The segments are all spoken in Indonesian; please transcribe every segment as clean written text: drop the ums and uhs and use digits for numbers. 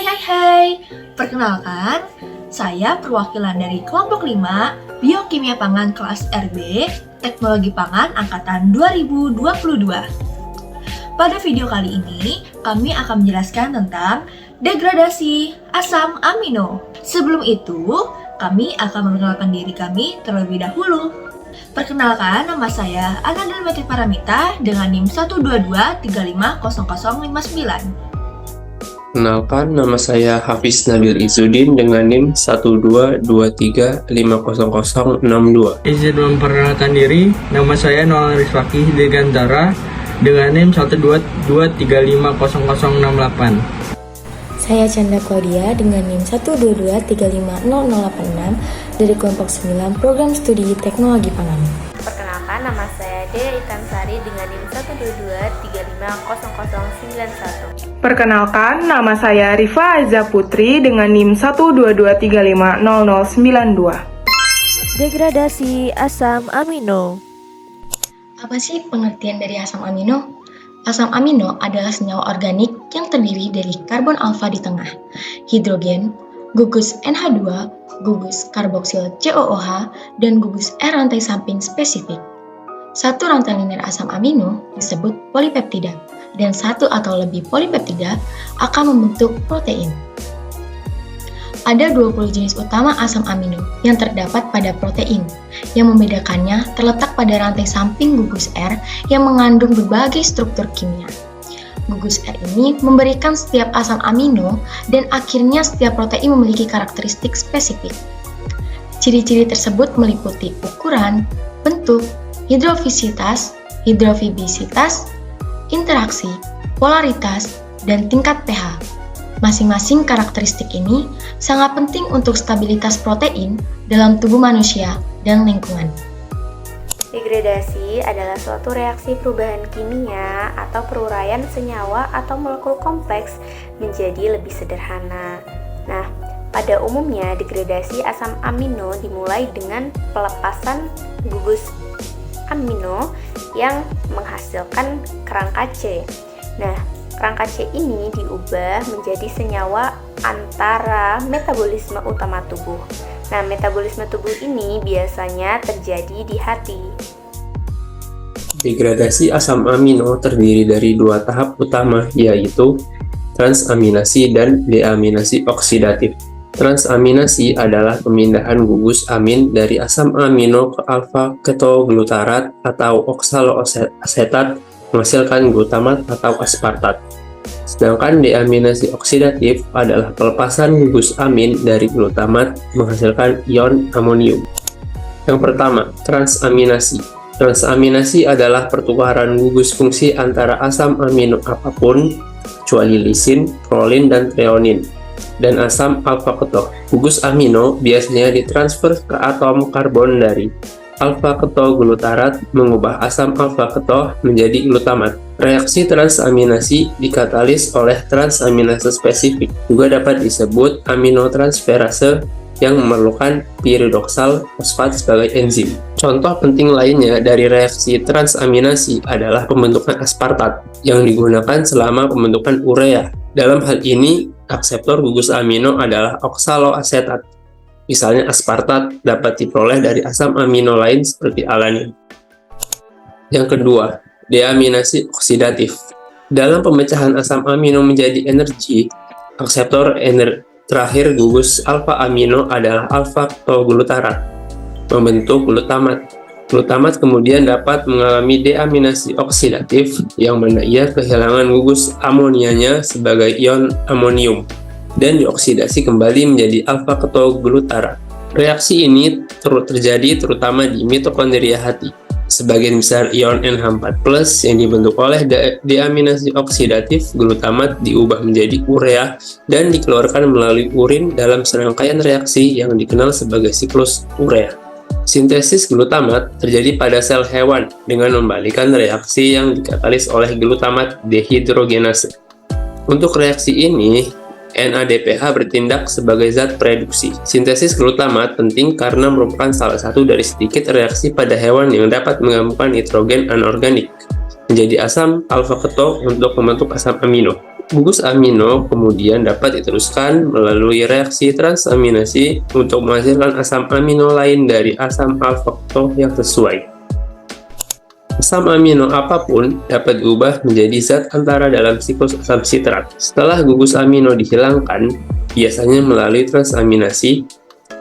Hai, perkenalkan, saya perwakilan dari kelompok 5 Biokimia Pangan kelas RB, Teknologi Pangan Angkatan 2022. Pada video kali ini, kami akan menjelaskan tentang degradasi asam amino. Sebelum itu, kami akan memperkenalkan diri kami terlebih dahulu. Perkenalkan, nama saya Ananda Metri Paramita dengan NIM 122350059. Kenalkan, nama saya Hafiz Nabil Izzuddin dengan NIM 122350062. Izin memperkenalkan diri, nama saya Noel Rizwaki Digantara dengan NIM 122350068. Saya Chandra Claudia dengan NIM 122350086 dari kelompok 9 Program Studi Teknologi Pangan. Perkenalkan, nama saya Dea Itansari dengan NIM 122350091. Perkenalkan, nama saya Rifa Aiza Putri dengan NIM 122350092. Degradasi asam amino. Apa sih pengertian dari asam amino? Asam amino adalah senyawa organik yang terdiri dari karbon alfa di tengah, hidrogen, gugus NH2, gugus karboksil COOH, dan gugus R rantai samping spesifik. Satu rantai linear asam amino disebut polipeptida, dan satu atau lebih polipeptida akan membentuk protein. Ada 20 jenis utama asam amino yang terdapat pada protein. Yang membedakannya terletak pada rantai samping gugus R yang mengandung berbagai struktur kimia. Gugus R ini memberikan setiap asam amino dan akhirnya setiap protein memiliki karakteristik spesifik. Ciri-ciri tersebut meliputi ukuran, bentuk, hidrofisitas, hidrofibisitas, interaksi, polaritas, dan tingkat pH. Masing-masing karakteristik ini sangat penting untuk stabilitas protein dalam tubuh manusia dan lingkungan. Degradasi adalah suatu reaksi perubahan kimia atau peruraian senyawa atau molekul kompleks menjadi lebih sederhana. Nah, pada umumnya degradasi asam amino dimulai dengan pelepasan gugus amino yang menghasilkan kerangka C. Nah, kerangka C ini diubah menjadi senyawa antara metabolisme utama tubuh. Nah, metabolisme tubuh ini biasanya terjadi di hati. Degradasi asam amino terdiri dari dua tahap utama, yaitu transaminasi dan deaminasi oksidatif. Transaminasi adalah pemindahan gugus amin dari asam amino ke alfa-ketoglutarat atau oksaloasetat menghasilkan glutamat atau aspartat. Sedangkan deaminasi oksidatif adalah pelepasan gugus amin dari glutamat menghasilkan ion amonium. Yang pertama, transaminasi. Transaminasi adalah pertukaran gugus fungsi antara asam amino apapun, kecuali lisin, prolin, dan treonin, dan asam alfa-keto. Gugus amino biasanya ditransfer ke atom karbon dari alfa-ketoglutarat mengubah asam alfa-keto menjadi glutamat. Reaksi transaminasi dikatalis oleh transaminase spesifik. Juga dapat disebut aminotransferase yang memerlukan piridoksal fosfat sebagai enzim. Contoh penting lainnya dari reaksi transaminasi adalah pembentukan aspartat yang digunakan selama pembentukan urea. Dalam hal ini, akseptor gugus amino adalah oksaloasetat. Misalnya aspartat dapat diperoleh dari asam amino lain seperti alanin. Yang kedua, deaminasi oksidatif. Dalam pemecahan asam amino menjadi energi, akseptor terakhir gugus alfa amino adalah alfa-ketoglutarat, membentuk glutamat. Glutamat kemudian dapat mengalami deaminasi oksidatif, yang mana ia kehilangan gugus amonianya sebagai ion amonium dan dioksidasi kembali menjadi alfa-ketoglutarat. Reaksi ini terjadi terutama di mitokondria hati. Sebagian besar ion NH4+ yang dibentuk oleh deaminasi oksidatif glutamat diubah menjadi urea dan dikeluarkan melalui urin dalam serangkaian reaksi yang dikenal sebagai siklus urea. Sintesis glutamat terjadi pada sel hewan dengan membalikan reaksi yang dikatalis oleh glutamat dehidrogenase. Untuk reaksi ini, NADPH bertindak sebagai zat produksi. Sintesis glutamat penting karena merupakan salah satu dari sedikit reaksi pada hewan yang dapat menggabungkan nitrogen anorganik menjadi asam alfa-keto untuk membentuk asam amino. Gugus amino kemudian dapat diteruskan melalui reaksi transaminasi untuk menghasilkan asam amino lain dari asam alfa-keto yang sesuai. Asam amino apapun dapat diubah menjadi zat antara dalam siklus asam sitrat. Setelah gugus amino dihilangkan, biasanya melalui transaminasi,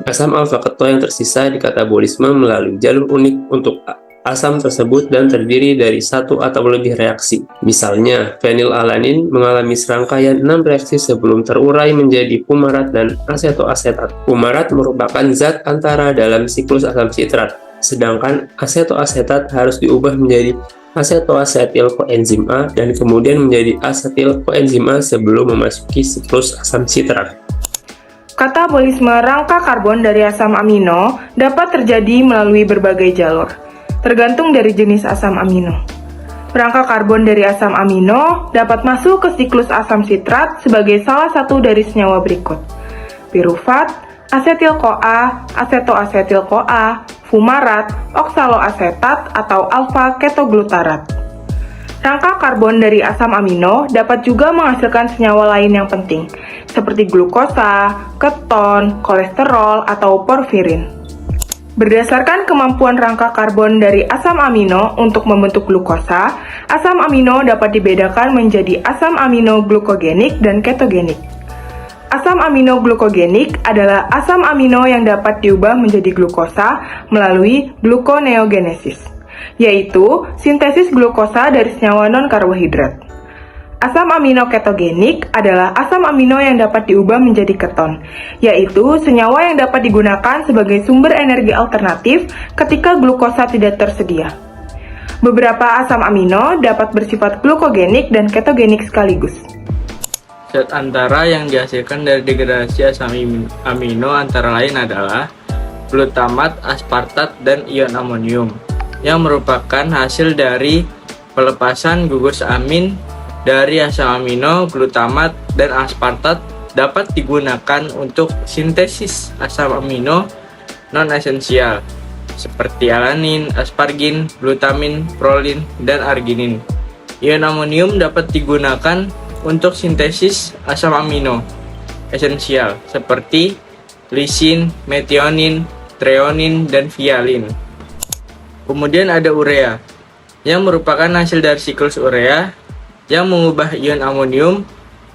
asam alfa-keto yang tersisa dikatabolisme melalui jalur unik untuk asam tersebut dan terdiri dari satu atau lebih reaksi. Misalnya, fenilalanin mengalami serangkaian 6 reaksi sebelum terurai menjadi fumarat dan asetoasetat. Fumarat merupakan zat antara dalam siklus asam sitrat, sedangkan asetoasetat harus diubah menjadi asetoasetil koenzim A dan kemudian menjadi asetil koenzim A sebelum memasuki siklus asam sitrat. Katabolisme rangka karbon dari asam amino dapat terjadi melalui berbagai jalur, tergantung dari jenis asam amino. Rangka karbon dari asam amino dapat masuk ke siklus asam sitrat sebagai salah satu dari senyawa berikut: pirufat, asetil-CoA, asetoasetil-CoA, fumarat, oksaloasetat atau alfa-ketoglutarat. Rangka karbon dari asam amino dapat juga menghasilkan senyawa lain yang penting, seperti glukosa, keton, kolesterol, atau porfirin. Berdasarkan kemampuan rangka karbon dari asam amino untuk membentuk glukosa, asam amino dapat dibedakan menjadi asam amino glukogenik dan ketogenik. Asam amino glukogenik adalah asam amino yang dapat diubah menjadi glukosa melalui gluconeogenesis, yaitu sintesis glukosa dari senyawa non-karbohidrat. Asam amino ketogenik adalah asam amino yang dapat diubah menjadi keton, yaitu senyawa yang dapat digunakan sebagai sumber energi alternatif ketika glukosa tidak tersedia. Beberapa asam amino dapat bersifat glukogenik dan ketogenik sekaligus. Zat antara yang dihasilkan dari degradasi asam amino antara lain adalah glutamat, aspartat, dan ion amonium, yang merupakan hasil dari pelepasan gugus amin dari asam amino. Glutamat dan aspartat dapat digunakan untuk sintesis asam amino non-esensial seperti alanin, aspargin, glutamin, prolin, dan arginin. Ion amonium dapat digunakan untuk sintesis asam amino esensial seperti lisin, metionin, treonin, dan vialin. Kemudian ada urea, yang merupakan hasil dari siklus urea yang mengubah ion amonium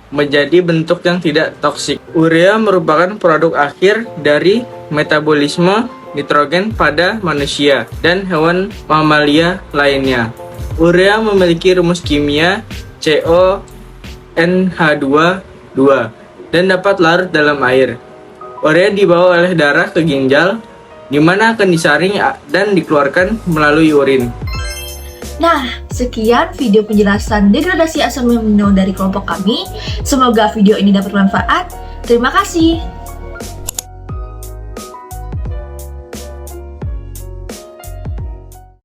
menjadi bentuk yang tidak toksik. Urea merupakan produk akhir dari metabolisme nitrogen pada manusia dan hewan mamalia lainnya. Urea memiliki rumus kimia CONH2 dan dapat larut dalam air. Urea dibawa oleh darah ke ginjal, di mana akan disaring dan dikeluarkan melalui urin. Nah, sekian video penjelasan degradasi asam amino dari kelompok kami. Semoga video ini dapat bermanfaat. Terima kasih.